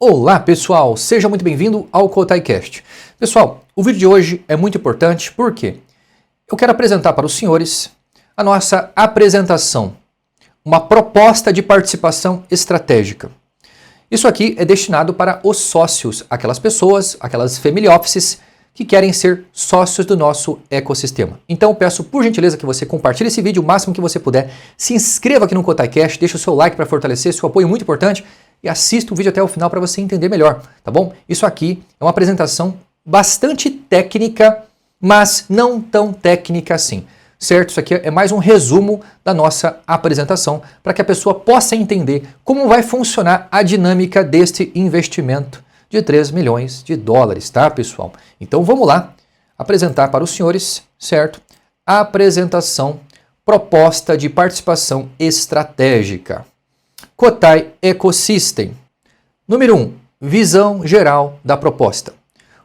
Olá pessoal, seja muito bem-vindo ao KotaiCast. Pessoal, o vídeo de hoje é muito importante porque eu quero apresentar para os senhores a nossa apresentação, uma proposta de participação estratégica. Isso aqui é destinado para os sócios, aquelas pessoas, aquelas family offices que querem ser sócios do nosso ecossistema. Então eu peço por gentileza que você compartilhe esse vídeo o máximo que você puder, se inscreva aqui no KotaiCast, deixe o seu like para fortalecer, seu apoio é muito importante e assista o vídeo até o final para você entender melhor, tá bom? Isso aqui é uma apresentação bastante técnica, mas não tão técnica assim, certo? Isso aqui é mais um resumo da nossa apresentação para que a pessoa possa entender como vai funcionar a dinâmica deste investimento de 3 milhões de dólares, tá, pessoal? Então vamos lá apresentar para os senhores, certo? A apresentação, proposta de participação estratégica. Kotai Ecosystem. Número 1. Visão geral da proposta.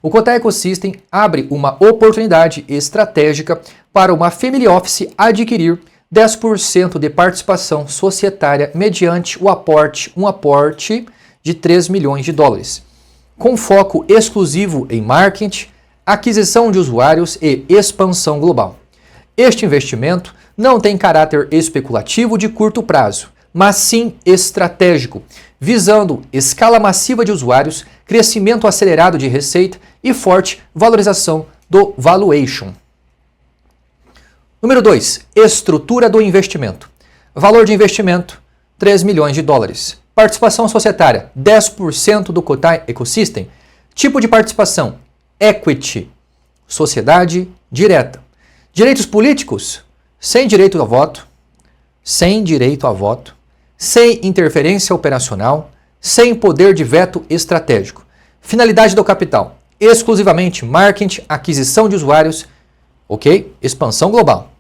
O Kotai Ecosystem abre uma oportunidade estratégica para uma family office adquirir 10% de participação societária mediante um aporte de 3 milhões de dólares, com foco exclusivo em marketing, aquisição de usuários e expansão global. Este investimento não tem caráter especulativo de curto prazo, mas sim estratégico, visando escala massiva de usuários, crescimento acelerado de receita e forte valorização do valuation. Número 2. Estrutura do investimento. Valor de investimento, 3 milhões de dólares. Participação societária, 10% do Kotai Ecosystem. Tipo de participação, equity, sociedade direta. Direitos políticos, sem direito a voto, sem interferência operacional, sem poder de veto estratégico. Finalidade do capital, exclusivamente marketing, aquisição de usuários, ok? Expansão global.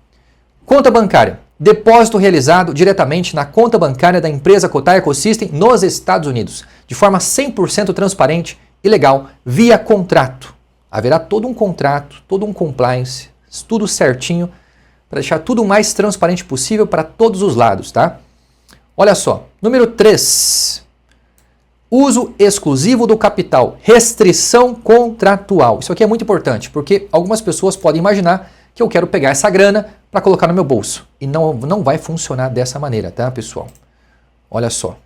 Conta bancária, depósito realizado diretamente na conta bancária da empresa Kotai Ecosystem nos Estados Unidos, de forma 100% transparente e legal, via contrato. Haverá todo um contrato, todo um compliance, tudo certinho, para deixar tudo o mais transparente possível para todos os lados, tá? Olha só, número 3. Uso exclusivo do capital, restrição contratual. Isso aqui é muito importante, porque algumas pessoas podem imaginar que eu quero pegar essa grana para colocar no meu bolso. E não vai funcionar dessa maneira, tá, pessoal? Olha só.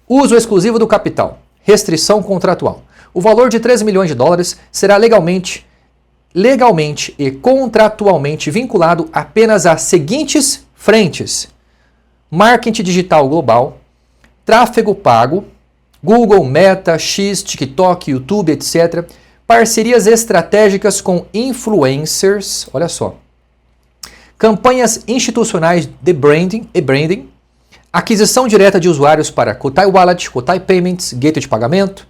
Uso exclusivo do capital, restrição contratual. O valor de 3 milhões de dólares será legalmente e contratualmente vinculado apenas às seguintes frentes: marketing digital global, tráfego pago, Google, Meta, X, TikTok, YouTube, etc. Parcerias estratégicas com influencers, olha só. Campanhas institucionais de branding, aquisição direta de usuários para Kotai Wallet, Kotai Payments, gateway de pagamento,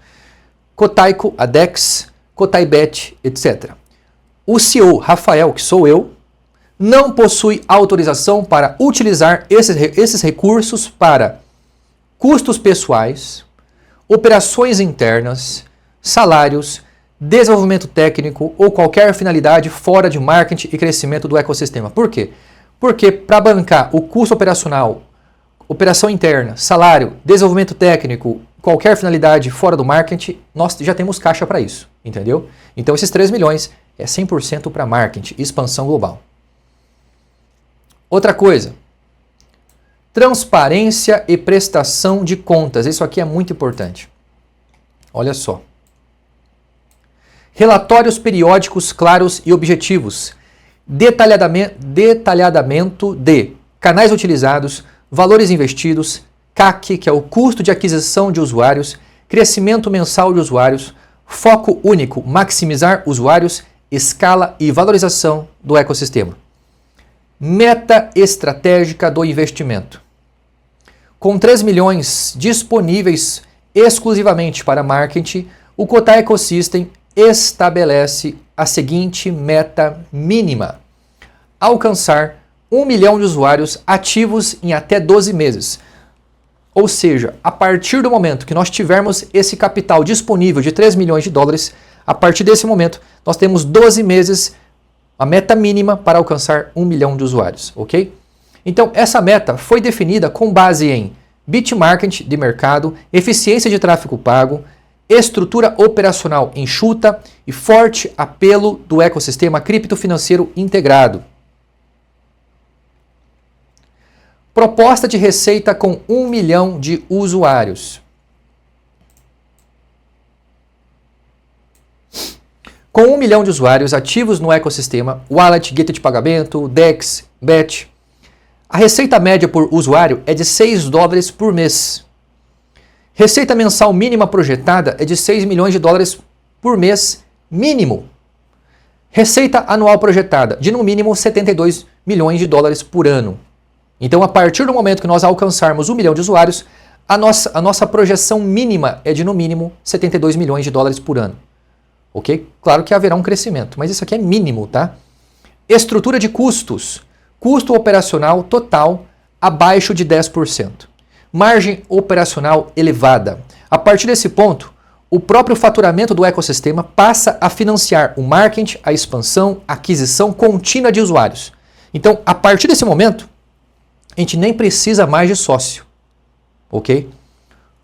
Kotaico, Adex, KotaiBet, etc. O CEO, Rafael, que sou eu, não possui autorização para utilizar esses recursos para custos pessoais, operações internas, salários, desenvolvimento técnico ou qualquer finalidade fora de marketing e crescimento do ecossistema. Por quê? Porque para bancar o custo operacional, operação interna, salário, desenvolvimento técnico, qualquer finalidade fora do marketing, nós já temos caixa para isso, entendeu? Então esses 3 milhões é 100% para marketing e expansão global. Outra coisa, transparência e prestação de contas. Isso aqui é muito importante. Olha só. Relatórios periódicos claros e objetivos. Detalhamento de canais utilizados, valores investidos, CAC, que é o custo de aquisição de usuários, crescimento mensal de usuários, foco único, maximizar usuários, escala e valorização do ecossistema. Meta estratégica do investimento. Com 3 milhões disponíveis exclusivamente para marketing, o Kotai Ecosystem estabelece a seguinte meta mínima: alcançar 1 milhão de usuários ativos em até 12 meses. Ou seja, a partir do momento que nós tivermos esse capital disponível de 3 milhões de dólares, a partir desse momento nós temos 12 meses, a meta mínima para alcançar 1 milhão de usuários, ok? Então essa meta foi definida com base em bitmarket de mercado, eficiência de tráfego pago, estrutura operacional enxuta e forte apelo do ecossistema criptofinanceiro integrado. Proposta de receita com 1 milhão de usuários. Com 1 milhão de usuários ativos no ecossistema, wallet, gateway de pagamento, DEX, BET, a receita média por usuário é de $6 por mês. Receita mensal mínima projetada é de $6 milhões por mês mínimo. Receita anual projetada de no mínimo $72 milhões por ano. Então, a partir do momento que nós alcançarmos 1 milhão de usuários, a nossa projeção mínima é de no mínimo $72 milhões por ano. Ok? Claro que haverá um crescimento, mas isso aqui é mínimo, tá? Estrutura de custos. Custo operacional total abaixo de 10%. Margem operacional elevada. A partir desse ponto, o próprio faturamento do ecossistema passa a financiar o marketing, a expansão, a aquisição contínua de usuários. Então, a partir desse momento, a gente nem precisa mais de sócio. Ok?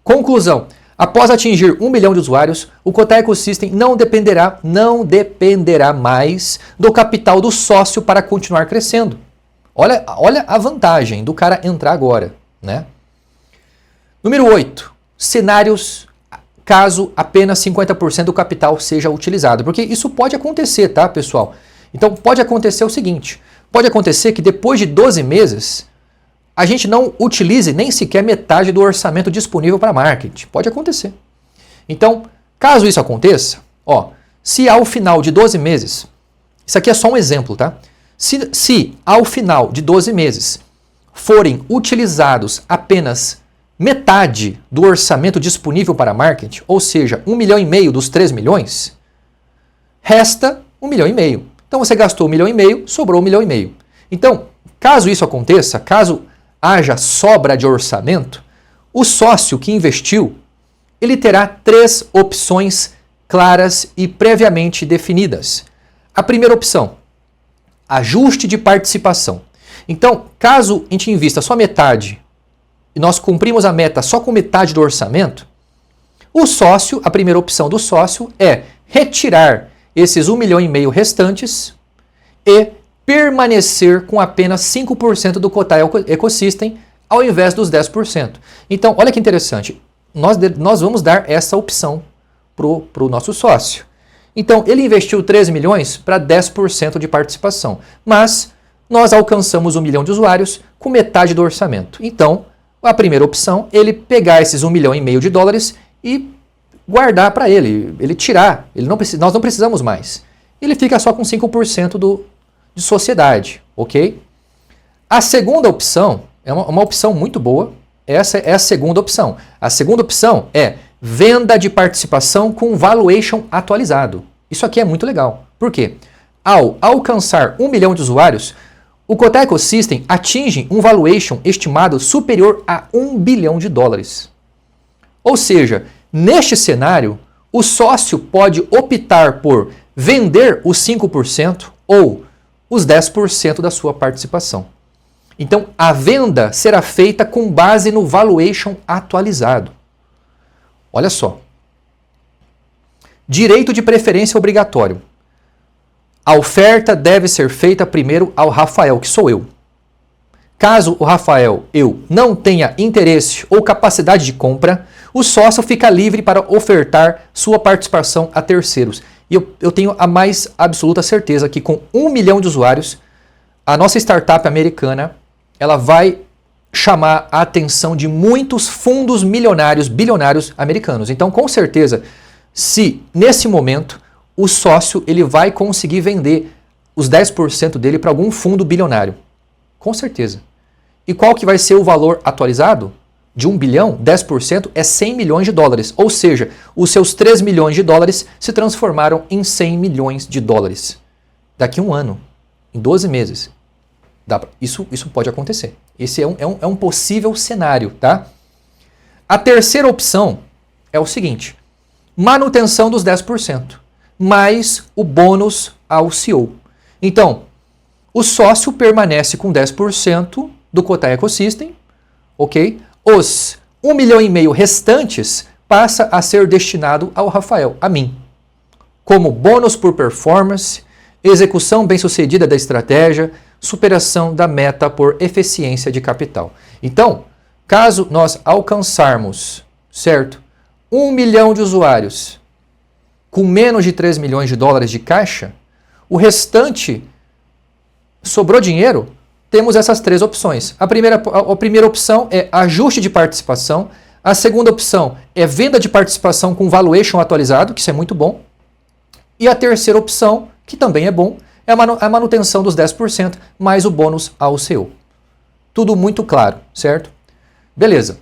Conclusão. Após atingir 1 milhão de usuários, o Cotai Ecosystem não dependerá mais do capital do sócio para continuar crescendo. Olha a vantagem do cara entrar agora, né? Número 8. Cenários caso apenas 50% do capital seja utilizado. Porque isso pode acontecer, tá, pessoal? Então pode acontecer o seguinte. Pode acontecer que depois de 12 meses, a gente não utilize nem sequer metade do orçamento disponível para marketing. Pode acontecer. Então, caso isso aconteça, se ao final de 12 meses, isso aqui é só um exemplo, tá? Se ao final de 12 meses forem utilizados apenas metade do orçamento disponível para marketing, ou seja, 1,5 milhão dos 3 milhões, resta 1,5 milhão. Então você gastou 1,5 milhão, sobrou 1,5 milhão. Então, caso isso aconteça, caso haja sobra de orçamento, o sócio que investiu, ele terá 3 opções claras e previamente definidas. A primeira opção, ajuste de participação. Então, caso a gente invista só metade e nós cumprimos a meta só com metade do orçamento, o sócio, a primeira opção do sócio é retirar esses 1,5 milhão restantes e permanecer com apenas 5% do Cotai Ecosystem ao invés dos 10%. Então, olha que interessante, nós vamos dar essa opção para o nosso sócio. Então, ele investiu 13 milhões para 10% de participação, mas nós alcançamos 1 milhão de usuários com metade do orçamento. Então, a primeira opção, ele pegar esses 1,5 milhão e guardar para ele tirar. Nós não precisamos mais. Ele fica só com 5% de sociedade, ok? A segunda opção é uma opção muito boa. Essa é a segunda opção. A segunda opção é venda de participação com valuation atualizado. Isso aqui é muito legal. Por quê? Ao alcançar 1 milhão de usuários, o Cotai Ecosystem atinge um valuation estimado superior a $1 bilhão. Ou seja, neste cenário, o sócio pode optar por vender os 5% ou os 10% da sua participação. Então, a venda será feita com base no valuation atualizado. Olha só. Direito de preferência obrigatório. A oferta deve ser feita primeiro ao Rafael, que sou eu. Caso o Rafael, não tenha interesse ou capacidade de compra, o sócio fica livre para ofertar sua participação a terceiros. E eu tenho a mais absoluta certeza que com 1 milhão de usuários, a nossa startup americana, ela vai chamar a atenção de muitos fundos milionários, bilionários americanos. Então, com certeza, se nesse momento o sócio ele vai conseguir vender os 10% dele para algum fundo bilionário. Com certeza. E qual que vai ser o valor atualizado? De 1 bilhão, 10% é $100 milhões. Ou seja, os seus $3 milhões se transformaram em $100 milhões. Daqui a um ano, em 12 meses. Isso pode acontecer. Esse é um possível cenário, tá? A terceira opção é o seguinte. Manutenção dos 10%, mais o bônus ao CEO. Então, o sócio permanece com 10% do Cotai Ecosystem, ok? Os 1,5 milhão restantes passa a ser destinado ao Rafael, a mim, como bônus por performance, execução bem-sucedida da estratégia, superação da meta por eficiência de capital. Então, caso nós alcançarmos, certo, 1 milhão de usuários com menos de 3 milhões de dólares de caixa, o restante sobrou dinheiro, temos essas três opções. A primeira opção é ajuste de participação, a segunda opção é venda de participação com valuation atualizado, que isso é muito bom, e a terceira opção, que também é bom, é a manutenção dos 10% mais o bônus ao CEO. Tudo muito claro, certo? Beleza.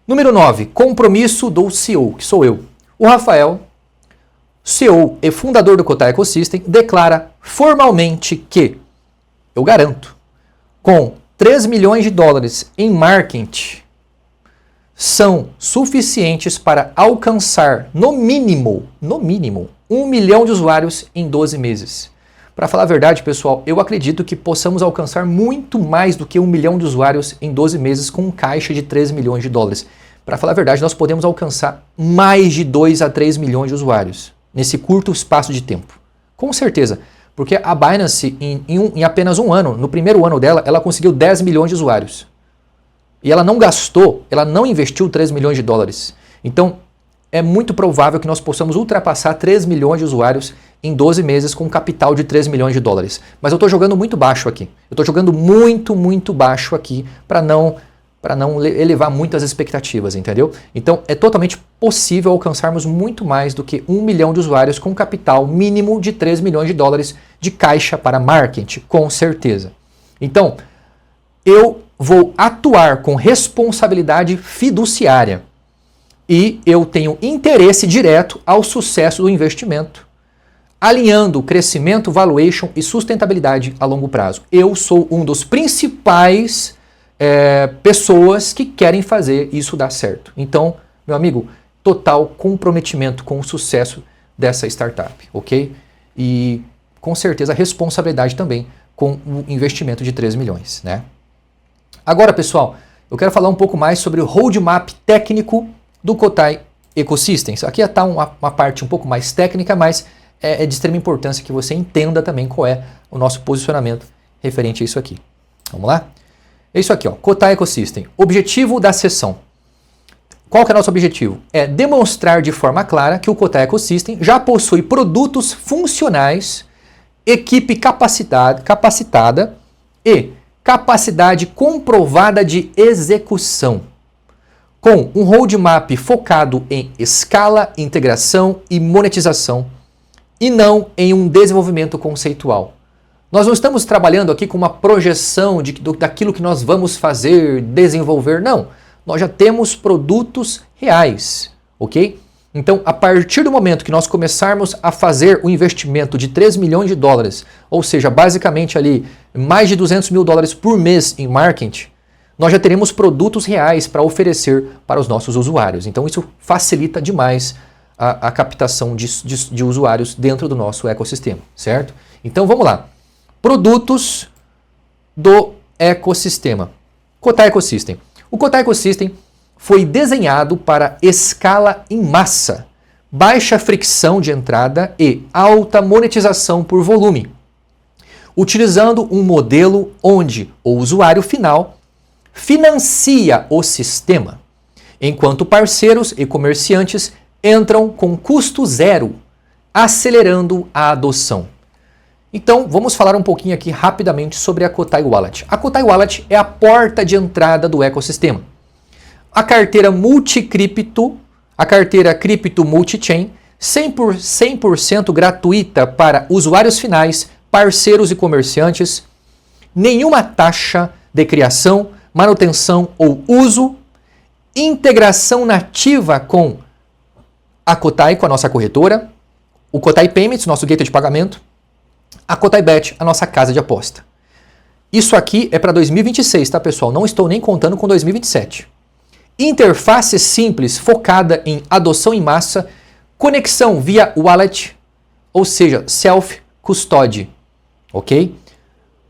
Número 9, compromisso do CEO, que sou eu. O Rafael, CEO e fundador do Cotai Ecosystem, declara formalmente que, eu garanto, com 3 milhões de dólares em marketing, são suficientes para alcançar, no mínimo, 1 milhão de usuários em 12 meses. Para falar a verdade, pessoal, eu acredito que possamos alcançar muito mais do que 1 milhão de usuários em 12 meses com um caixa de 3 milhões de dólares. Para falar a verdade, nós podemos alcançar mais de 2 a 3 milhões de usuários nesse curto espaço de tempo. Com certeza, porque a Binance, em apenas um ano, no primeiro ano dela, ela conseguiu 10 milhões de usuários. E ela não gastou, ela não investiu 3 milhões de dólares. Então, é muito provável que nós possamos ultrapassar 3 milhões de usuários em 12 meses com um capital de 3 milhões de dólares. Mas eu estou jogando muito baixo aqui. Eu estou jogando muito baixo aqui para não elevar muitas expectativas, entendeu? Então, é totalmente possível alcançarmos muito mais do que 1 milhão de usuários com capital mínimo de 3 milhões de dólares de caixa para marketing, com certeza. Então, eu vou atuar com responsabilidade fiduciária e eu tenho interesse direto ao sucesso do investimento, alinhando crescimento, valuation e sustentabilidade a longo prazo. Eu sou um dos principais pessoas que querem fazer isso dar certo. Então, meu amigo, total comprometimento com o sucesso dessa startup, ok? E com certeza responsabilidade também com o investimento de 3 milhões, né? Agora, pessoal, eu quero falar um pouco mais sobre o roadmap técnico do Cotai Ecosystems. Aqui está uma parte um pouco mais técnica, mas é de extrema importância que você entenda também qual é o nosso posicionamento referente a isso aqui. Vamos lá? É isso aqui, ó, Cotai Ecosystem. Objetivo da sessão. Qual que é o nosso objetivo? É demonstrar de forma clara que o Cotai Ecosystem já possui produtos funcionais, equipe capacitada e capacidade comprovada de execução, com um roadmap focado em escala, integração e monetização, e não em um desenvolvimento conceitual. Nós não estamos trabalhando aqui com uma projeção daquilo que nós vamos fazer, desenvolver, não. Nós já temos produtos reais, ok? Então, a partir do momento que nós começarmos a fazer o investimento de 3 milhões de dólares, ou seja, basicamente ali mais de 200 mil dólares por mês em marketing, nós já teremos produtos reais para oferecer para os nossos usuários. Então, isso facilita demais a captação de usuários dentro do nosso ecossistema, certo? Então, vamos lá. Produtos do ecossistema. Cotai Ecosystem. O Cotai Ecosystem foi desenhado para escala em massa, baixa fricção de entrada e alta monetização por volume, utilizando um modelo onde o usuário final financia o sistema, enquanto parceiros e comerciantes entram com custo zero, acelerando a adoção. Então, vamos falar um pouquinho aqui rapidamente sobre a Cotai Wallet. A Cotai Wallet é a porta de entrada do ecossistema. A carteira multicripto, a carteira cripto multi-chain, 100% gratuita para usuários finais, parceiros e comerciantes, nenhuma taxa de criação, manutenção ou uso, integração nativa com a Cotai, com a nossa corretora, o Cotai Payments, nosso gateway de pagamento, a Cotai Bet, a nossa casa de aposta. Isso aqui é para 2026, tá, pessoal? Não estou nem contando com 2027. Interface simples, focada em adoção em massa, conexão via wallet, ou seja, self-custody, ok?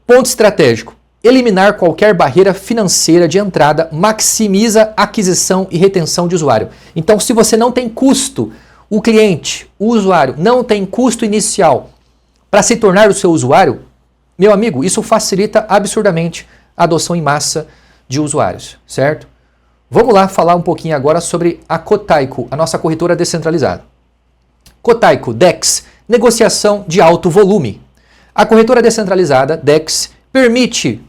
Ponto estratégico. eliminar qualquer barreira financeira de entrada, maximiza aquisição e retenção de usuário. Então, se você não tem custo, o cliente, o usuário, não tem custo inicial para se tornar o seu usuário, meu amigo, isso facilita absurdamente a adoção em massa de usuários, certo? Vamos lá falar um pouquinho agora sobre a Kotaico, a nossa corretora descentralizada. Kotaico, DEX, negociação de alto volume. A corretora descentralizada, DEX,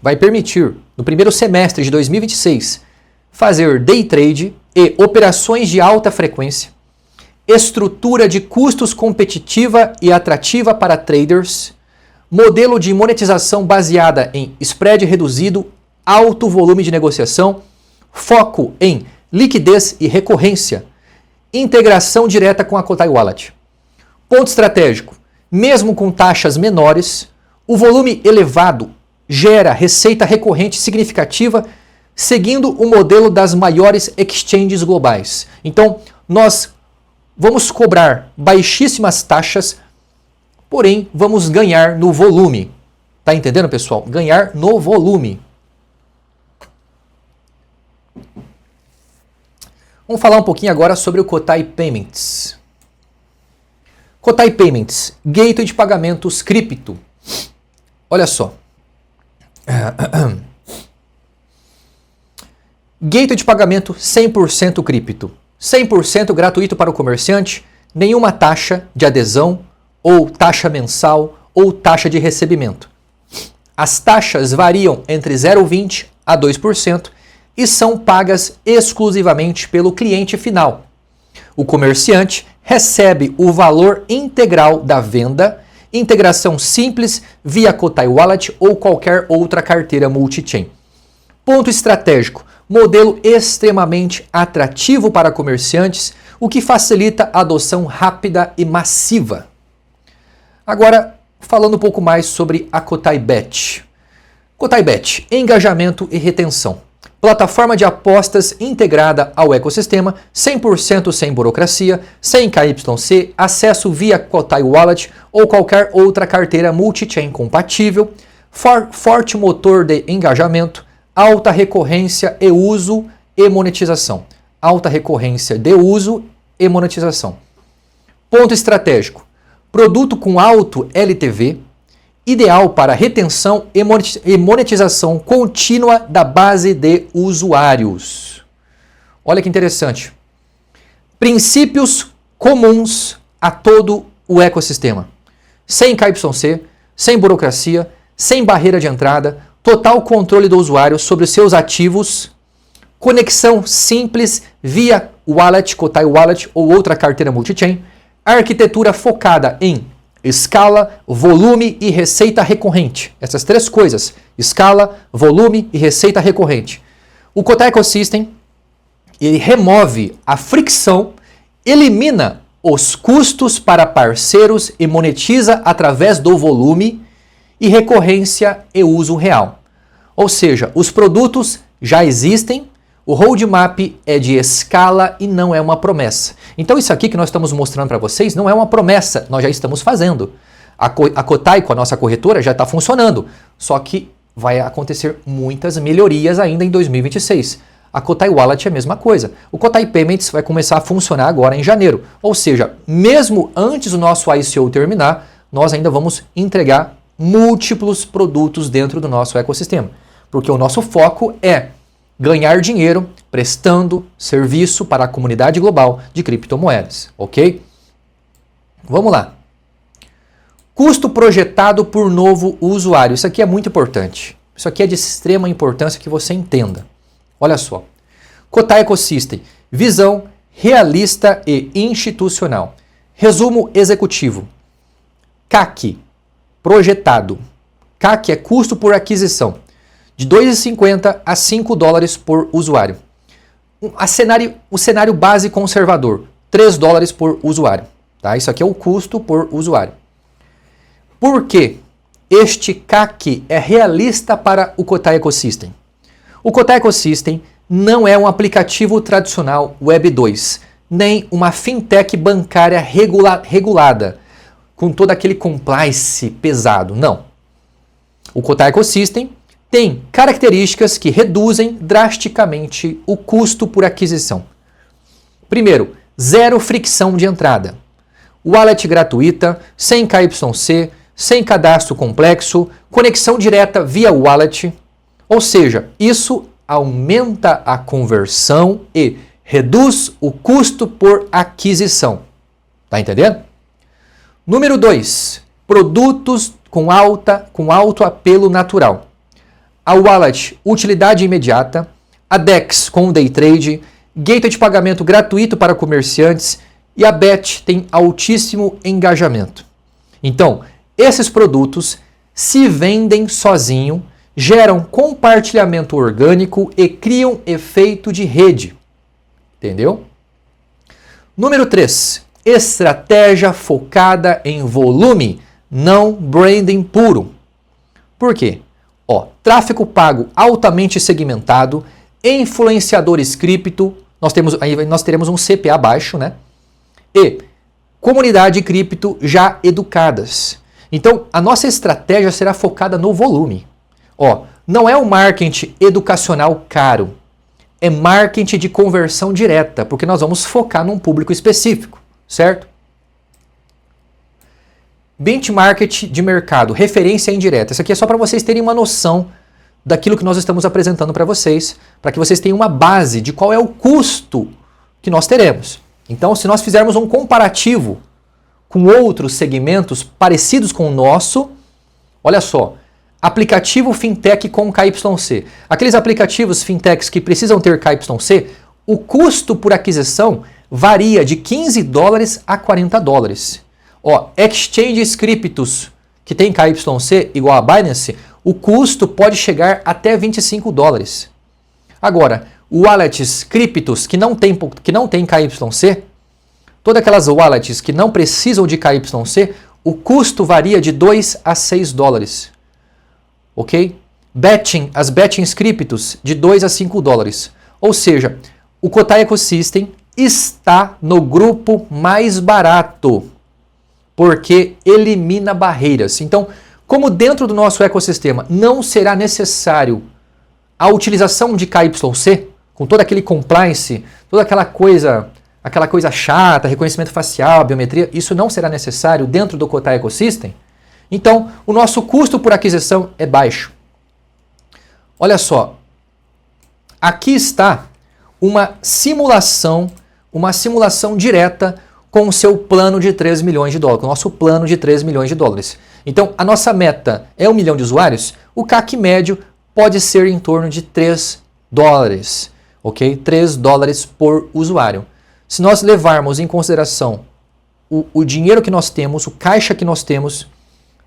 vai permitir, no primeiro semestre de 2026, fazer day trade e operações de alta frequência, estrutura de custos competitiva e atrativa para traders, modelo de monetização baseada em spread reduzido, alto volume de negociação, foco em liquidez e recorrência, integração direta com a Kotai Wallet. Ponto estratégico: mesmo com taxas menores, o volume elevado gera receita recorrente significativa, seguindo o modelo das maiores exchanges globais. Então, nós vamos cobrar baixíssimas taxas, porém vamos ganhar no volume. Tá entendendo, pessoal? Ganhar no volume. Vamos falar um pouquinho agora sobre o Kotai Payments. Kotai Payments, gateway de pagamentos cripto. Olha só. Gateway de pagamento 100% cripto. 100% gratuito para o comerciante, nenhuma taxa de adesão, ou taxa mensal, ou taxa de recebimento. As taxas variam entre 0,20% a 2% e são pagas exclusivamente pelo cliente final. O comerciante recebe o valor integral da venda, integração simples via Kotai Wallet ou qualquer outra carteira multi-chain. Ponto estratégico: modelo extremamente atrativo para comerciantes, o que facilita a adoção rápida e massiva. Agora, falando um pouco mais sobre a Kotai Bet. Kotai Bet, engajamento e retenção. Plataforma de apostas integrada ao ecossistema, 100% sem burocracia, sem KYC, acesso via Kotai Wallet ou qualquer outra carteira multi-chain compatível, forte motor de engajamento, alta recorrência e uso e monetização. Alta recorrência de uso e monetização. Ponto estratégico: produto com alto LTV, ideal para retenção e monetização contínua da base de usuários. Olha que interessante. Princípios comuns a todo o ecossistema. Sem KYC, sem burocracia, sem barreira de entrada, total controle do usuário sobre os seus ativos, conexão simples via Wallet, Kotai Wallet ou outra carteira multi-chain, arquitetura focada em escala, volume e receita recorrente. Essas três coisas: escala, volume e receita recorrente. O Kotai Ecosystem, ele remove a fricção, elimina os custos para parceiros e monetiza através do volume e recorrência e uso real. Ou seja, os produtos já existem, o roadmap é de escala e não é uma promessa. Então isso aqui que nós estamos mostrando para vocês não é uma promessa, nós já estamos fazendo. A Kotai, com a nossa corretora, já está funcionando, só que vai acontecer muitas melhorias ainda em 2026. A Kotai Wallet é a mesma coisa. O Kotai Payments vai começar a funcionar agora em janeiro. Ou seja, mesmo antes do nosso ICO terminar, nós ainda vamos entregar múltiplos produtos dentro do nosso ecossistema. Porque o nosso foco é ganhar dinheiro prestando serviço para a comunidade global de criptomoedas, ok? Vamos lá. Custo projetado por novo usuário. Isso aqui é muito importante. Isso aqui é de extrema importância que você entenda. Olha só. Kotai Ecosystem. Visão realista e institucional. Resumo executivo. CAC. Projetado. CAC é custo por aquisição. De 2,50 a 5 dólares por usuário. O cenário base conservador, 3 dólares por usuário. Tá? Isso aqui é o custo por usuário. Por que este CAC é realista para o Kotai Ecosystem? O Kotai Ecosystem não é um aplicativo tradicional Web 2, nem uma fintech bancária regulada, com todo aquele compliance pesado. Não. O Kotai Ecosystem tem características que reduzem drasticamente o custo por aquisição. Primeiro, zero fricção de entrada. Wallet gratuita, sem KYC, sem cadastro complexo, conexão direta via wallet. Ou seja, isso aumenta a conversão e reduz o custo por aquisição. Tá entendendo? Número 2, produtos com alto apelo natural. A Wallet, utilidade imediata. A DEX com Day Trade. Gateway de pagamento gratuito para comerciantes. E a BET tem altíssimo engajamento. Então, esses produtos se vendem sozinho, geram compartilhamento orgânico e criam efeito de rede. Entendeu? Número 3. Estratégia focada em volume, não branding puro. Por quê? Tráfego pago altamente segmentado, influenciadores cripto, nós teremos um CPA baixo, né? E comunidade cripto já educadas. Então, a nossa estratégia será focada no volume. Não é um marketing educacional caro, é marketing de conversão direta, porque nós vamos focar num público específico, certo? Benchmark de mercado, referência indireta. Isso aqui é só para vocês terem uma noção daquilo que nós estamos apresentando para vocês, para que vocês tenham uma base de qual é o custo que nós teremos. Então, se nós fizermos um comparativo com outros segmentos parecidos com o nosso, olha só, aplicativo fintech com KYC. Aqueles aplicativos fintechs que precisam ter KYC, o custo por aquisição varia de $15 a $40. Exchanges criptos que tem KYC igual a Binance, o custo pode chegar até $25. Agora, wallets criptos que não tem KYC, todas aquelas wallets que não precisam de KYC, o custo varia de $2 a $6. Ok? As betting criptos de $2 a $5. Ou seja, o Kotai Ecosystem está no grupo mais barato, porque elimina barreiras. Então, como dentro do nosso ecossistema não será necessário a utilização de KYC, com todo aquele compliance, toda aquela coisa chata, reconhecimento facial, biometria, isso não será necessário dentro do Kotai Ecosystem, então o nosso custo por aquisição é baixo. Olha só, aqui está uma simulação direta com o seu plano de $3 milhões, com o nosso plano de $3 milhões. Então, a nossa meta é 1 milhão de usuários, o CAC médio pode ser em torno de $3, ok? $3 por usuário. Se nós levarmos em consideração o dinheiro que nós temos, o caixa que nós temos,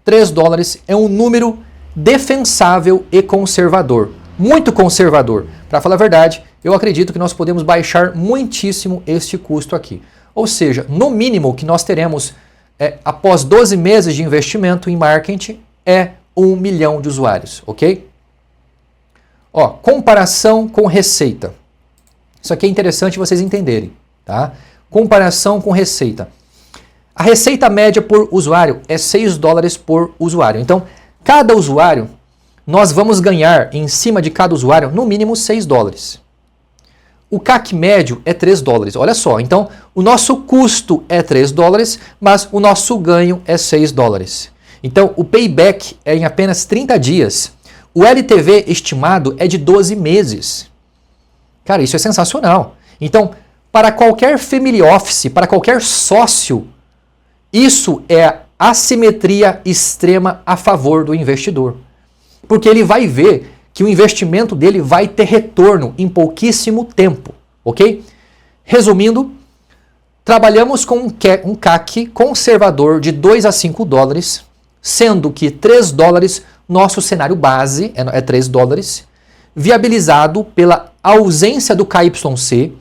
$3 é um número defensável e conservador. Muito conservador. Para falar a verdade, eu acredito que nós podemos baixar muitíssimo este custo aqui. Ou seja, no mínimo que nós teremos após 12 meses de investimento em marketing é 1 milhão de usuários, ok? Comparação com receita. Isso aqui é interessante vocês entenderem, tá? Comparação com receita. A receita média por usuário é $6 por usuário. Então, cada usuário, nós vamos ganhar em cima de cada usuário no mínimo $6. O CAC médio é $3. Olha só, então o nosso custo é $3, mas o nosso ganho é $6. Então o payback é em apenas 30 dias. O LTV estimado é de 12 meses. Cara, isso é sensacional. Então, para qualquer family office, para qualquer sócio, isso é assimetria extrema a favor do investidor. Porque ele vai ver que o investimento dele vai ter retorno em pouquíssimo tempo, ok? Resumindo, trabalhamos com um CAC conservador de $2 a $5, sendo que $3, nosso cenário base é $3, viabilizado pela ausência do KYC,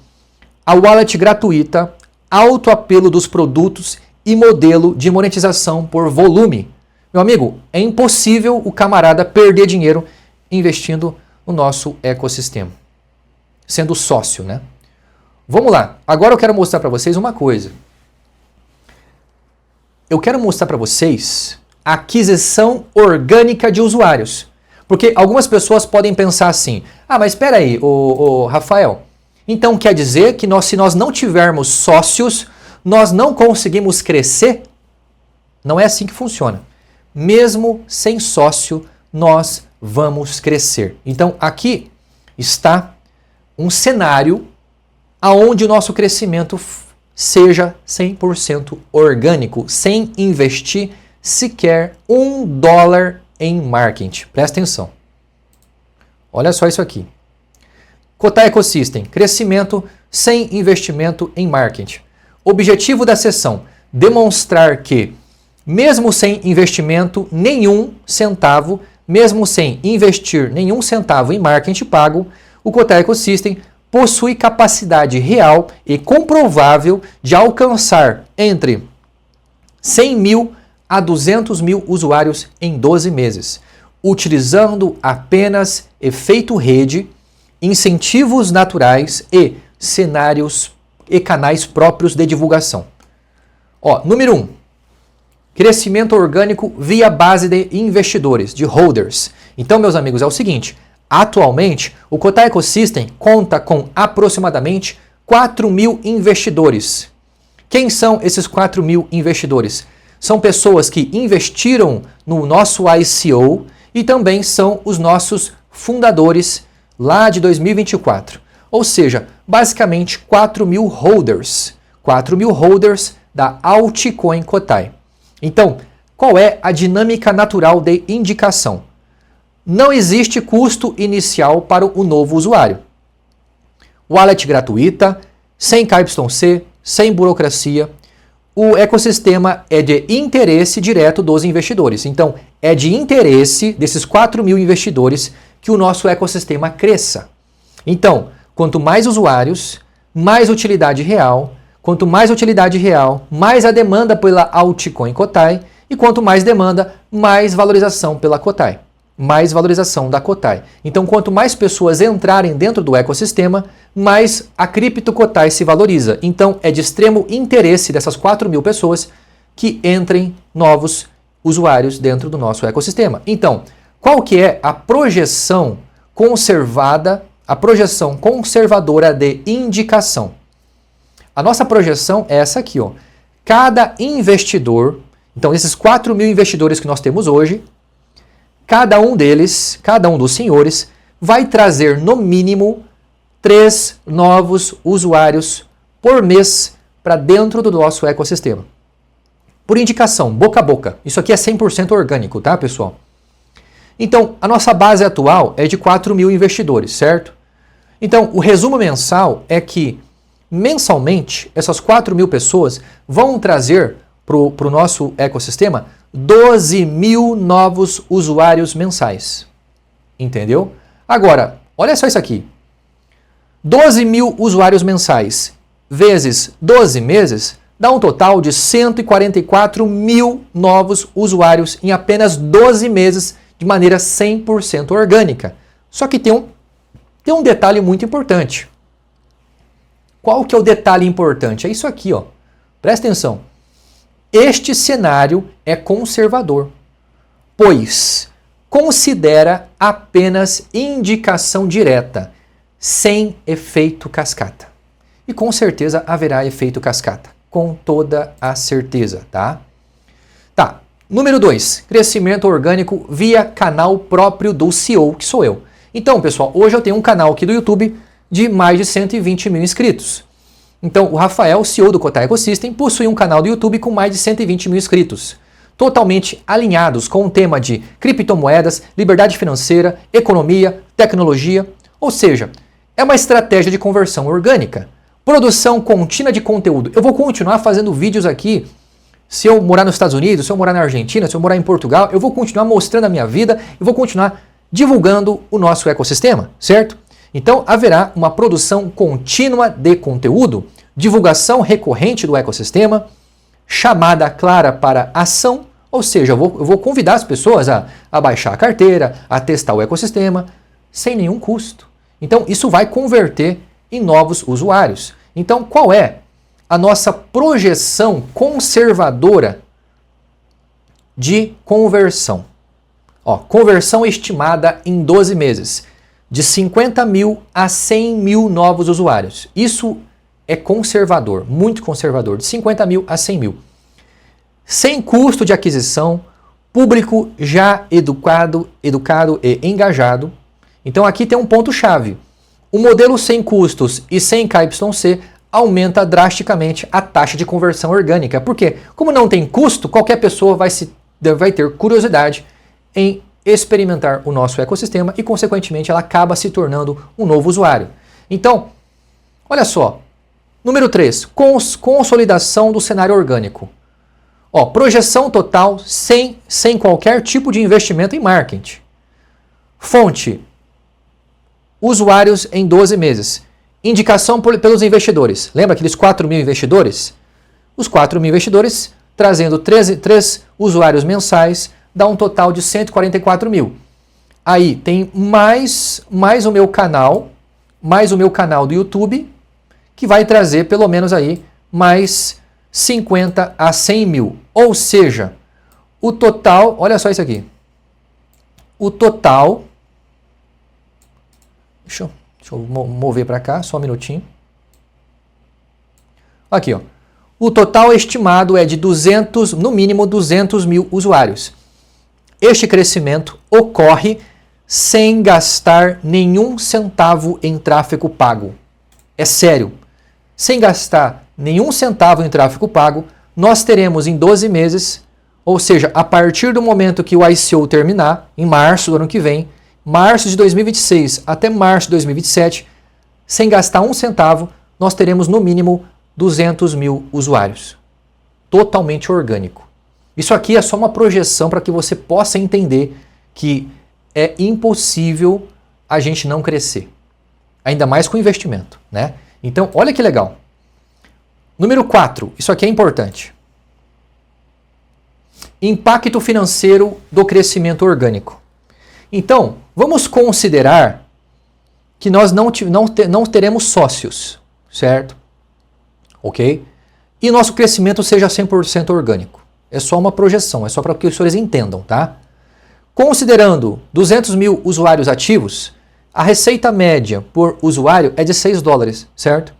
a wallet gratuita, alto apelo dos produtos e modelo de monetização por volume. Meu amigo, é impossível o camarada perder dinheiro investindo no nosso ecossistema, sendo sócio, né? Vamos lá, agora eu quero mostrar para vocês uma coisa. Eu quero mostrar para vocês a aquisição orgânica de usuários, Porque algumas pessoas podem pensar assim, ah, mas espera aí, Rafael, então quer dizer que se nós não tivermos sócios, nós não conseguimos crescer? Não é assim que funciona. Mesmo sem sócio, nós vamos crescer. Então aqui está um cenário aonde o nosso crescimento seja 100% orgânico, sem investir sequer $1 em marketing. Presta atenção. Olha só isso aqui. Cotai Ecosystem, crescimento sem investimento em marketing. Objetivo da sessão, demonstrar que, mesmo sem investimento nenhum centavo, mesmo sem investir nenhum centavo em marketing pago, o Cotai Ecosystem possui capacidade real e comprovável de alcançar entre 100 mil a 200 mil usuários em 12 meses, utilizando apenas efeito rede, incentivos naturais e cenários e canais próprios de divulgação. Número 1. Crescimento orgânico via base de investidores, de holders. Então, meus amigos, é o seguinte, atualmente o Cotai Ecosystem conta com aproximadamente 4 mil investidores. Quem são esses 4 mil investidores? São pessoas que investiram no nosso ICO e também são os nossos fundadores lá de 2024. Ou seja, basicamente 4 mil holders. 4 mil holders da Altcoin Cotai. Então, qual é a dinâmica natural de indicação? Não existe custo inicial para o novo usuário. Wallet gratuita, sem KYC, sem burocracia. O ecossistema é de interesse direto dos investidores. Então, é de interesse desses 4 mil investidores que o nosso ecossistema cresça. Então, quanto mais usuários, mais utilidade real. Quanto mais utilidade real, mais a demanda pela Altcoin Cotai. E quanto mais demanda, mais valorização pela Cotai. Mais valorização da Cotai. Então, quanto mais pessoas entrarem dentro do ecossistema, mais a cripto Cotai se valoriza. Então, é de extremo interesse dessas 4 mil pessoas que entrem novos usuários dentro do nosso ecossistema. Então, qual que é a projeção conservada, a projeção conservadora de indicação? A nossa projeção é essa aqui, ó. Cada investidor, então esses 4 mil investidores que nós temos hoje, cada um deles, cada um dos senhores, vai trazer no mínimo 3 novos usuários por mês para dentro do nosso ecossistema. Por indicação, boca a boca. Isso aqui é 100% orgânico, tá, pessoal? Então, a nossa base atual é de 4 mil investidores, certo? Então, o resumo mensal é que mensalmente, essas 4 mil pessoas vão trazer para o nosso ecossistema 12 mil novos usuários mensais. Entendeu? Agora, olha só isso aqui. 12 mil usuários mensais vezes 12 meses dá um total de 144 mil novos usuários em apenas 12 meses de maneira 100% orgânica. Só que tem um detalhe muito importante. Qual que é o detalhe importante? É isso aqui, ó. Presta atenção. Este cenário é conservador, pois considera apenas indicação direta, sem efeito cascata. E com certeza haverá efeito cascata, com toda a certeza, tá? Tá. Número 2, crescimento orgânico via canal próprio do CEO, que sou eu. Então, pessoal, hoje eu tenho um canal aqui do YouTube de mais de 120 mil inscritos. Então, o Rafael, CEO do Cotai Ecosystem, possui um canal do YouTube com mais de 120 mil inscritos, totalmente alinhados com o tema de criptomoedas, liberdade financeira, economia, tecnologia, ou seja, é uma estratégia de conversão orgânica, produção contínua de conteúdo. Eu vou continuar fazendo vídeos aqui, se eu morar nos Estados Unidos, se eu morar na Argentina, se eu morar em Portugal, eu vou continuar mostrando a minha vida, eu vou continuar divulgando o nosso ecossistema, certo? Então, haverá uma produção contínua de conteúdo, divulgação recorrente do ecossistema, chamada clara para ação, ou seja, eu vou convidar as pessoas a baixar a carteira, a testar o ecossistema, sem nenhum custo. Então, isso vai converter em novos usuários. Então, qual é a nossa projeção conservadora de conversão? Ó, conversão estimada em 12 meses, de 50 mil a 100 mil novos usuários. Isso é conservador, muito conservador, de 50 mil a 100 mil. Sem custo de aquisição, público já educado e engajado. Então aqui tem um ponto-chave. O modelo sem custos e sem KYC aumenta drasticamente a taxa de conversão orgânica. Por quê? Como não tem custo, qualquer pessoa vai ter curiosidade em experimentar o nosso ecossistema e, consequentemente, ela acaba se tornando um novo usuário. Então, olha só. Número 3, consolidação do cenário orgânico. Ó, projeção total sem qualquer tipo de investimento em marketing. Fonte, usuários em 12 meses. Indicação pelos investidores. Lembra aqueles 4 mil investidores? Os 4 mil investidores, trazendo 3 usuários mensais, dá um total de 144 mil. Aí tem mais o meu canal do YouTube, que vai trazer pelo menos aí mais 50 a 100 mil. Ou seja, o total, olha só isso aqui. O total, deixa eu mover para cá, só um minutinho. Aqui, ó. O total estimado é de no mínimo 200 mil usuários. Este crescimento ocorre sem gastar nenhum centavo em tráfego pago. É sério. Sem gastar nenhum centavo em tráfego pago, nós teremos em 12 meses, ou seja, a partir do momento que o ICO terminar, em março do ano que vem, março de 2026 até março de 2027, sem gastar um centavo, nós teremos no mínimo 200 mil usuários. Totalmente orgânico. Isso aqui é só uma projeção para que você possa entender que é impossível a gente não crescer. Ainda mais com investimento, né? Então, olha que legal. Número 4, isso aqui é importante. Impacto financeiro do crescimento orgânico. Então, vamos considerar que nós não teremos sócios, certo? Ok? E nosso crescimento seja 100% orgânico. É só uma projeção, é só para que os senhores entendam, tá? Considerando 200 mil usuários ativos, a receita média por usuário é de $6, certo?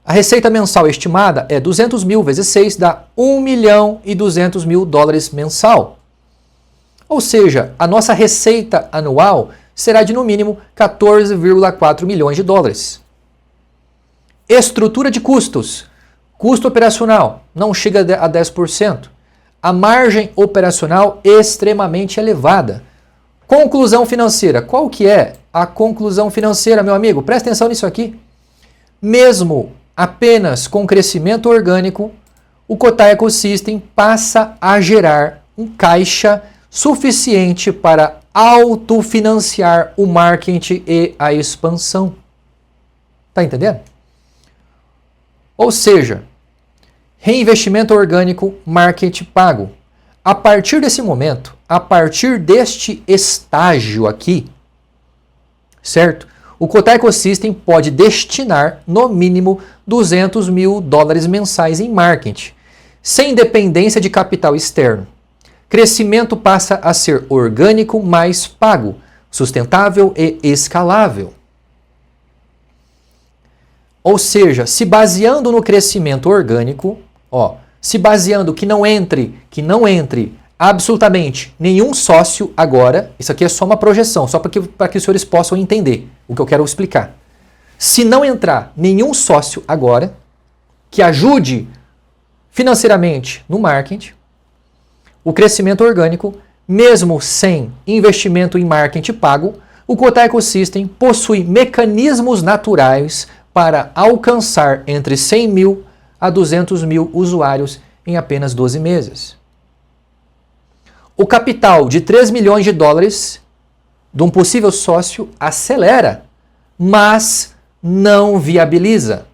A receita mensal estimada é 200 mil vezes 6 dá $1.200.000 mensal. Ou seja, a nossa receita anual será de no mínimo 14,4 milhões de dólares. Estrutura de custos. Custo operacional não chega a 10%. A margem operacional extremamente elevada. Conclusão financeira. Qual que é a conclusão financeira, meu amigo? Presta atenção nisso aqui. Mesmo apenas com crescimento orgânico, o Cotai Ecosystem passa a gerar um caixa suficiente para autofinanciar o marketing e a expansão. Tá entendendo? Ou seja, reinvestimento orgânico, marketing pago. A partir desse momento, a partir deste estágio aqui, certo? O Cotai Ecosystem pode destinar no mínimo $200 mil mensais em marketing, sem dependência de capital externo. Crescimento passa a ser orgânico mais pago, sustentável e escalável. Ou seja, se baseando no crescimento orgânico, se baseando que não entre absolutamente nenhum sócio agora, isso aqui é só uma projeção, só para que os senhores possam entender o que eu quero explicar. Se não entrar nenhum sócio agora que ajude financeiramente no marketing, o crescimento orgânico, mesmo sem investimento em marketing pago, o Cotai Ecosystem possui mecanismos naturais para alcançar entre 100 mil a 200 mil usuários em apenas 12 meses. O capital de 3 milhões de dólares de um possível sócio acelera, mas não viabiliza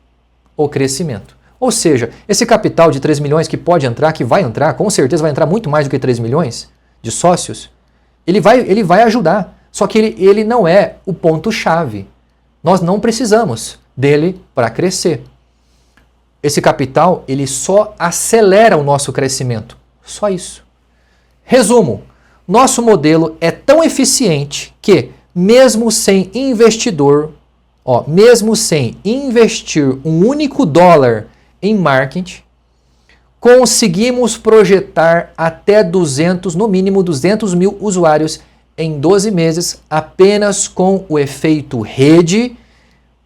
o crescimento. Ou seja, esse capital de 3 milhões que pode entrar, que vai entrar, com certeza vai entrar muito mais do que 3 milhões de sócios, ele vai ajudar. Só que ele não é o ponto-chave. Nós não precisamos dele para crescer. Esse capital, ele só acelera o nosso crescimento. Só isso. Resumo, nosso modelo é tão eficiente que, mesmo sem investidor, mesmo sem investir um único dólar em marketing, conseguimos projetar até 200, no mínimo 200 mil usuários em 12 meses, apenas com o efeito rede,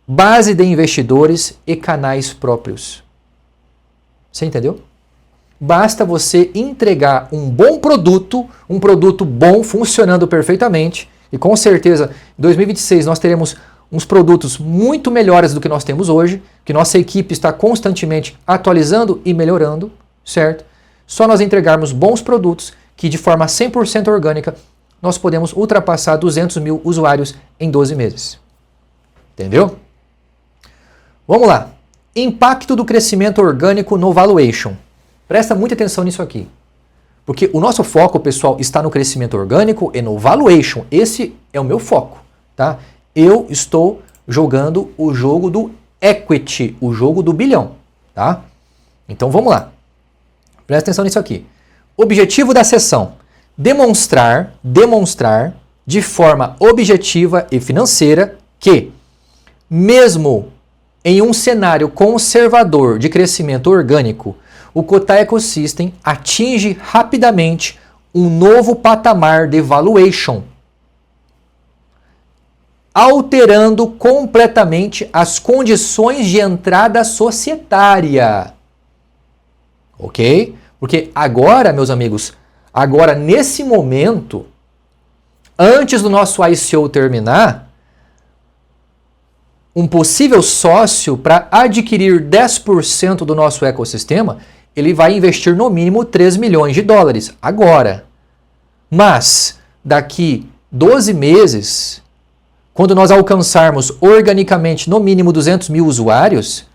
base de investidores e canais próprios. Você entendeu? Basta você entregar um bom produto, um produto bom, funcionando perfeitamente, e com certeza em 2026 nós teremos uns produtos muito melhores do que nós temos hoje, que nossa equipe está constantemente atualizando e melhorando, certo? Só nós entregarmos bons produtos que de forma 100% orgânica nós podemos ultrapassar 200 mil usuários em 12 meses. Entendeu? Vamos lá. Impacto do crescimento orgânico no valuation. Presta muita atenção nisso aqui. Porque o nosso foco, pessoal, está no crescimento orgânico e no valuation. Esse é o meu foco, tá? Eu estou jogando o jogo do equity, o jogo do bilhão, tá? Então vamos lá. Presta atenção nisso aqui. Objetivo da sessão: demonstrar de forma objetiva e financeira que, mesmo em um cenário conservador de crescimento orgânico, o Cotai Ecosystem atinge rapidamente um novo patamar de valuation, alterando completamente as condições de entrada societária. Ok? Porque agora, meus amigos, agora nesse momento, antes do nosso ICO terminar, um possível sócio, para adquirir 10% do nosso ecossistema, ele vai investir no mínimo 3 milhões de dólares agora. Mas daqui 12 meses, quando nós alcançarmos organicamente no mínimo 200 mil usuários,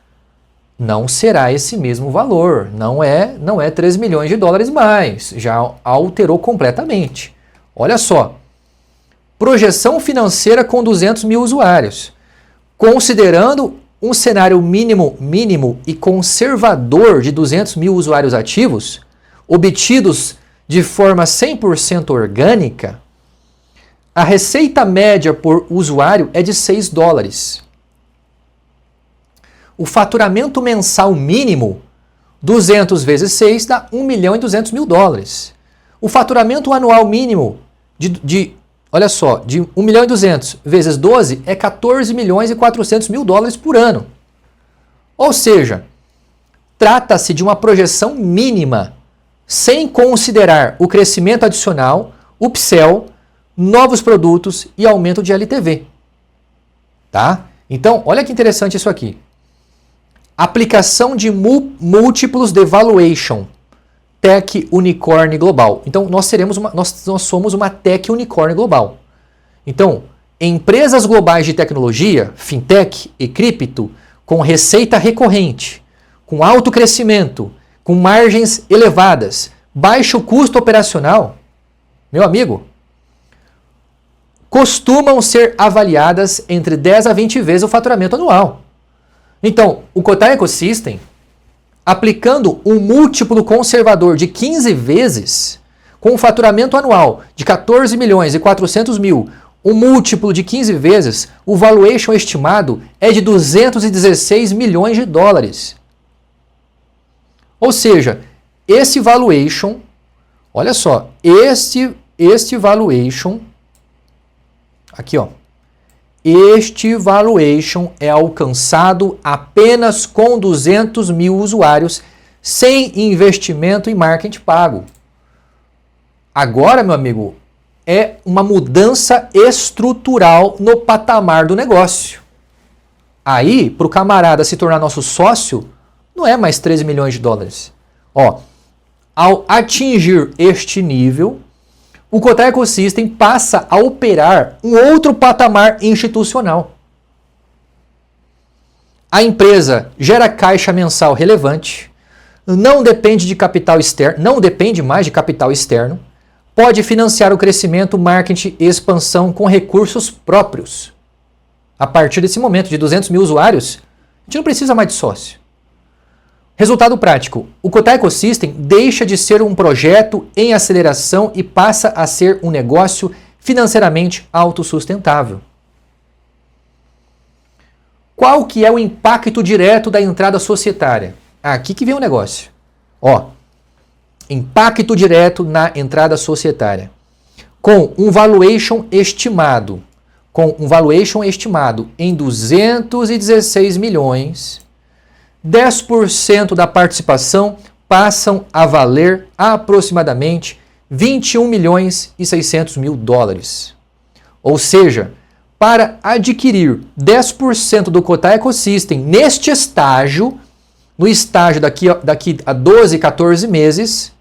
não será esse mesmo valor. Não é 3 milhões de dólares mais. Já alterou completamente. Olha só. Projeção financeira com 200 mil usuários. Considerando um cenário mínimo e conservador de 200 mil usuários ativos, obtidos de forma 100% orgânica, a receita média por usuário é de 6 dólares. O faturamento mensal mínimo, 200 vezes 6, dá 1 milhão e 200 mil dólares. O faturamento anual mínimo olha só, de 1 milhão e 200 vezes 12 é 14 milhões e 400 mil dólares por ano. Ou seja, trata-se de uma projeção mínima, sem considerar o crescimento adicional, upsell, novos produtos e aumento de LTV. Tá? Então, olha que interessante isso aqui. Aplicação de múltiplos de valuation. Tech Unicorn Global. Então, nós somos uma Tech Unicorn Global. Então, empresas globais de tecnologia, fintech e cripto, com receita recorrente, com alto crescimento, com margens elevadas, baixo custo operacional, meu amigo, costumam ser avaliadas entre 10 a 20 vezes o faturamento anual. Então, o Cotai Ecosystem, aplicando um múltiplo conservador de 15 vezes, com um faturamento anual de 14 milhões e 400 mil, um múltiplo de 15 vezes, o valuation estimado é de 216 milhões de dólares. Ou seja, esse valuation, olha só, este valuation, aqui ó, este valuation é alcançado apenas com 200 mil usuários, sem investimento em marketing pago. Agora, meu amigo, é uma mudança estrutural no patamar do negócio. Aí, para o camarada se tornar nosso sócio, não é mais 13 milhões de dólares. Ó, ao atingir este nível, o Cotai Ecosystem passa a operar um outro patamar institucional. A empresa gera caixa mensal relevante, não depende de capital externo, não depende mais de capital externo, pode financiar o crescimento, marketing e expansão com recursos próprios. A partir desse momento de 200 mil usuários, a gente não precisa mais de sócio. Resultado prático, o Cotai Ecosystem deixa de ser um projeto em aceleração e passa a ser um negócio financeiramente autossustentável. Qual que é o impacto direto da entrada societária? Aqui que vem o negócio. Ó, impacto direto na entrada societária. Com um valuation estimado em 216 milhões, 10% da participação passam a valer aproximadamente 21 milhões e 600 mil dólares. Ou seja, para adquirir 10% do Cotai Ecosystem neste estágio, no estágio daqui a 12, 14 meses,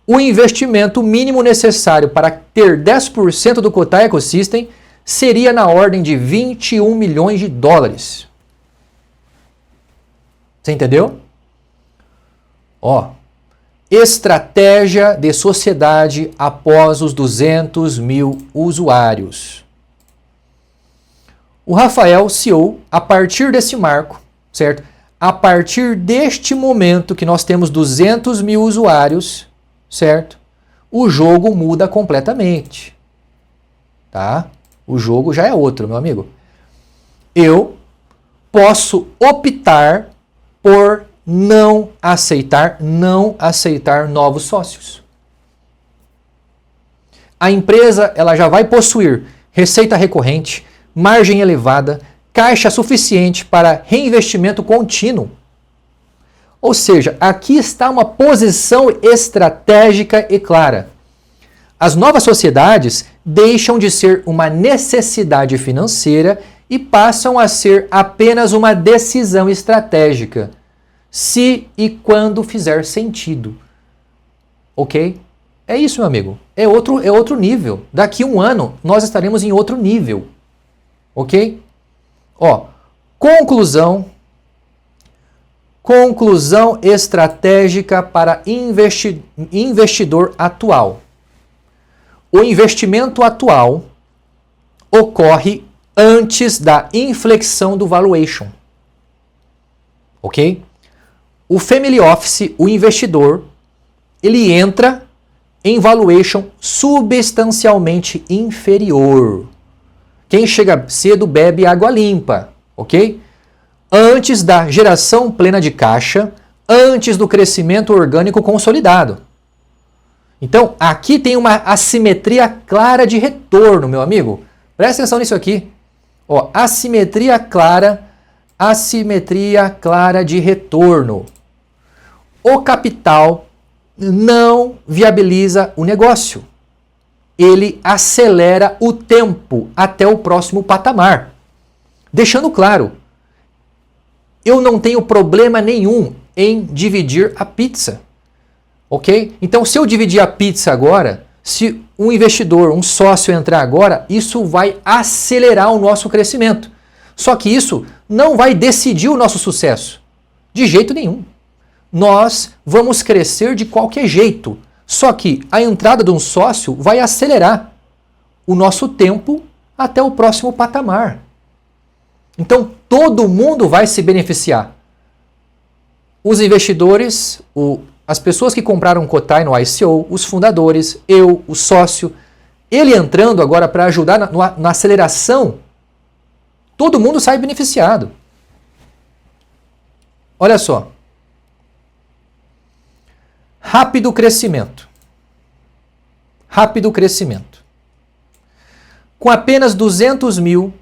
o investimento mínimo necessário para ter 10% do Cotai Ecosystem seria na ordem de 21 milhões de dólares. Você entendeu? Ó, estratégia de sociedade após os 200 mil usuários. O Rafael, CEO, a partir desse marco, certo? A partir deste momento que nós temos 200 mil usuários, certo? O jogo muda completamente, tá? O jogo já é outro, meu amigo. Eu posso optar por não aceitar novos sócios. A empresa ela já vai possuir receita recorrente, margem elevada, caixa suficiente para reinvestimento contínuo. Ou seja, aqui está uma posição estratégica e clara. As novas sociedades deixam de ser uma necessidade financeira e passam a ser apenas uma decisão estratégica, se e quando fizer sentido. Ok? É isso, meu amigo. É outro nível. Daqui a um ano, nós estaremos em outro nível. Ok? Ó, conclusão estratégica para investidor atual. O investimento atual ocorre antes da inflexão do valuation. Ok? O family office, o investidor, ele entra em valuation substancialmente inferior. Quem chega cedo bebe água limpa, ok? Antes da geração plena de caixa, antes do crescimento orgânico consolidado. Então, aqui tem uma assimetria clara de retorno, meu amigo. Presta atenção nisso aqui. Ó, assimetria clara de retorno. O capital não viabiliza o negócio. Ele acelera o tempo até o próximo patamar. Deixando claro, eu não tenho problema nenhum em dividir a pizza. Ok? Então, se eu dividir a pizza agora, se um investidor, um sócio entrar agora, isso vai acelerar o nosso crescimento. Só que isso não vai decidir o nosso sucesso. De jeito nenhum. Nós vamos crescer de qualquer jeito. Só que a entrada de um sócio vai acelerar o nosso tempo até o próximo patamar. Então, todo mundo vai se beneficiar. Os investidores, as pessoas que compraram Cotai no ICO, os fundadores, eu, o sócio, ele entrando agora para ajudar na aceleração, todo mundo sai beneficiado. Olha só. Rápido crescimento. Com apenas 200 mil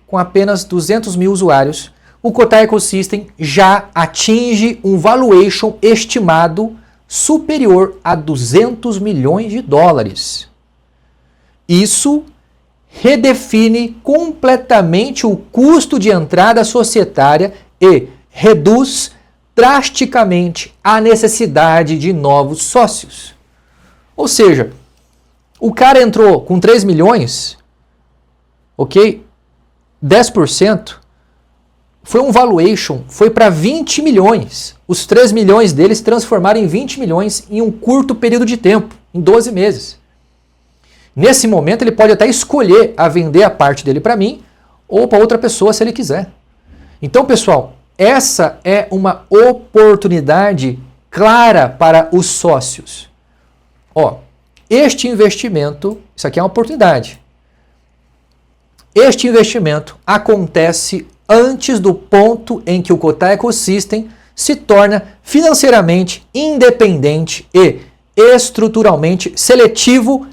usuários, o Cotai Ecosystem já atinge um valuation estimado superior a 200 milhões de dólares. Isso redefine completamente o custo de entrada societária e reduz drasticamente a necessidade de novos sócios. Ou seja, o cara entrou com 3 milhões, ok? 10% foi um valuation, foi para 20 milhões. Os 3 milhões deles se transformaram em 20 milhões em um curto período de tempo, em 12 meses. Nesse momento ele pode até escolher a vender a parte dele para mim ou para outra pessoa se ele quiser. Então, pessoal, essa é uma oportunidade clara para os sócios. Ó, este investimento, isso aqui é uma oportunidade. Este investimento acontece antes do ponto em que o Cotai Ecosystem se torna financeiramente independente e estruturalmente seletivo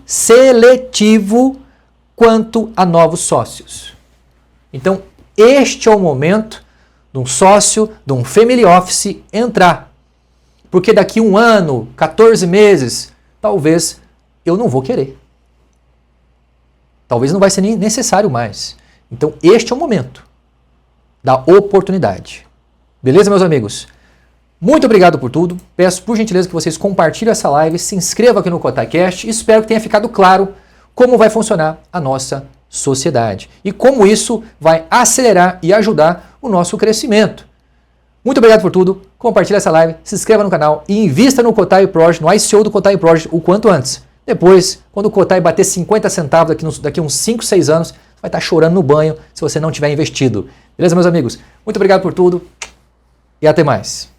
quanto a novos sócios. Então, este é o momento de um sócio, de um family office entrar. Porque daqui 1 ano, 14 meses, talvez eu não vou querer. Talvez não vai ser nem necessário mais. Então, este é o momento da oportunidade. Beleza, meus amigos? Muito obrigado por tudo. Peço, por gentileza, que vocês compartilhem essa live, se inscrevam aqui no KotaiCast. Espero que tenha ficado claro como vai funcionar a nossa sociedade e como isso vai acelerar e ajudar o nosso crescimento. Muito obrigado por tudo. Compartilhe essa live, se inscreva no canal e invista no Cotai Project, no ICO do Cotai Project o quanto antes. Depois, quando o Cotai bater 50 centavos daqui uns 5, 6 anos, vai estar chorando no banho se você não tiver investido. Beleza, meus amigos? Muito obrigado por tudo e até mais.